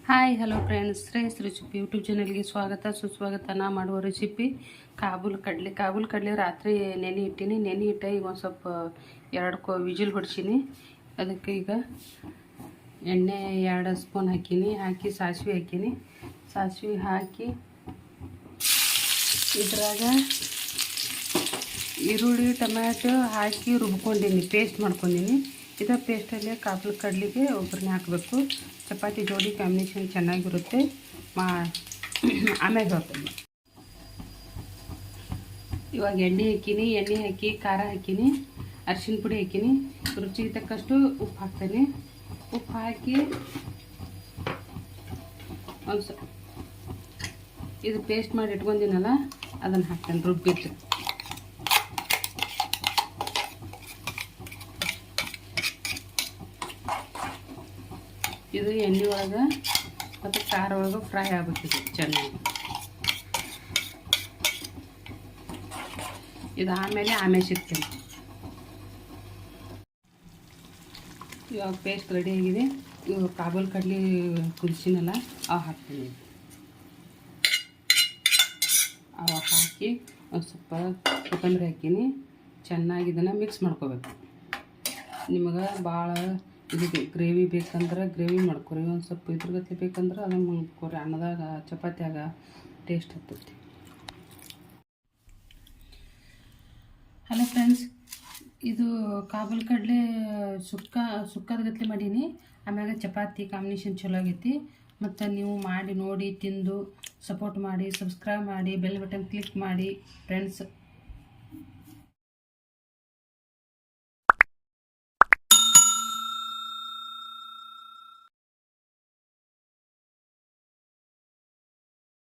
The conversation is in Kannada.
Hi hello friends, Shreyas recipe YouTube ಚಾನಲ್ಗೆ ಸ್ವಾಗತ ಸುಸ್ವಾಗತ. ನಾ ಮಾಡುವ ರೆಸಿಪಿ ಕಾಬೂಲ್ ಕಡಲೆ ರಾತ್ರಿ ನೆನೆ ಇಟ್ಟೀನಿ. ನೆನೆ ಇಟ್ಟ ಈಗ ಒಂದು ಸ್ವಲ್ಪ 2 ವಿಜಿಲ್ ಹೊಡ್ಸೀನಿ. ಅದಕ್ಕೆ ಈಗ ಎಣ್ಣೆ 2 ಸ್ಪೂನ್ ಹಾಕಿ ಸಾಸಿವೆ ಹಾಕೀನಿ. ಸಾಸಿವೆ ಹಾಕಿ ಇದ್ರಾಗ ಈರುಳ್ಳಿ ಟೊಮ್ಯಾಟೊ ಹಾಕಿ ರುಬ್ಕೊಂಡೀನಿ, ಪೇಸ್ಟ್ ಮಾಡ್ಕೊಂಡೀನಿ. ಇದೇ ಪೇಸ್ಟಲ್ಲಿ ಕಾಬೂಲ್ ಕಡಲೆಗೆ ಒಗ್ಗರಣೆ ಹಾಕಬೇಕು. ಚಪಾತಿ ಜೋಡಿ ಕಾಂಬಿನೇಷನ್ ಚೆನ್ನಾಗಿರುತ್ತೆ. ಆಮೇಲೆ ಹೇಳ್ತೀನಿ. ಇವಾಗ ಎಣ್ಣೆ ಹಾಕಿ ಖಾರ ಹಾಕೀನಿ, ಅರಿಶಿನ ಪುಡಿ ಹಾಕೀನಿ, ರುಚಿಗೆ ತಕ್ಕಷ್ಟು ಉಪ್ಪು ಹಾಕ್ತೀನಿ. ಉಪ್ಪು ಹಾಕಿ ಇದು ಪೇಸ್ಟ್ ಮಾಡಿ ಇಟ್ಕೊಂಡಿನಲ್ಲ ಅದನ್ನು ಹಾಕ್ತೇನೆ ರುಬ್ಬಿಟ್ಟು. ಇದು ಎಣ್ಣೆ ಒಳಗೆ ಮತ್ತು ಖಾರ ಒಳಗೆ ಫ್ರೈ ಆಗ್ಬೇಕಿದೆ ಚೆನ್ನಾಗಿ. ಇದು ಆಮೇಲೆ ಸಿಗ್ತೀನಿ. ಇವಾಗ ಪೇಸ್ಟ್ ರೆಡಿ ಆಗಿದೆ. ಇವಾಗ ಕಾಬೂಲ್ ಕಡಲೆ ಕುದಿಸಿನಲ್ಲ ಅವು ಹಾಕ್ತೀನಿ. ಅವು ಹಾಕಿ ಒಂದು ಸ್ವಲ್ಪ ಕೊತ್ತಂಬರಿ ಹಾಕೀನಿ. ಚೆನ್ನಾಗಿ ಇದನ್ನು ಮಿಕ್ಸ್ ಮಾಡ್ಕೋಬೇಕು. ನಿಮಗೆ ಭಾಳ ಇದು ಗ್ರೇವಿ ಬೇಕಂದ್ರೆ ಗ್ರೇವಿ ಮಾಡ್ಕೊರಿ, ಒಂದು ಸ್ವಲ್ಪ ಇದ್ರಗತ್ತೆ ಬೇಕಂದ್ರೆ ಅದನ್ನು ಮಾಡ್ಕೊರಿ. ಅನ್ನದಾಗ ಚಪಾತಿಯಾಗ ಟೇಸ್ಟ್ ಆಗ್ತೈತಿ. ಹಲೋ ಫ್ರೆಂಡ್ಸ್, ಇದು ಕಾಬೂಲ್ ಕಡಲೆ ಸುಕ್ಕದ ಗತ್ಲೆ ಮಾಡೀನಿ. ಆಮ್ಯಾಗ ಚಪಾತಿ ಕಾಂಬಿನೇಷನ್ ಚಲೋ ಆಗೈತಿ. ಮತ್ತು ನೀವು ಮಾಡಿ ನೋಡಿ ತಿಂದು ಸಪೋರ್ಟ್ ಮಾಡಿ, ಸಬ್ಸ್ಕ್ರೈಬ್ ಮಾಡಿ, ಬೆಲ್ ಬಟನ್ ಕ್ಲಿಕ್ ಮಾಡಿ ಫ್ರೆಂಡ್ಸ್.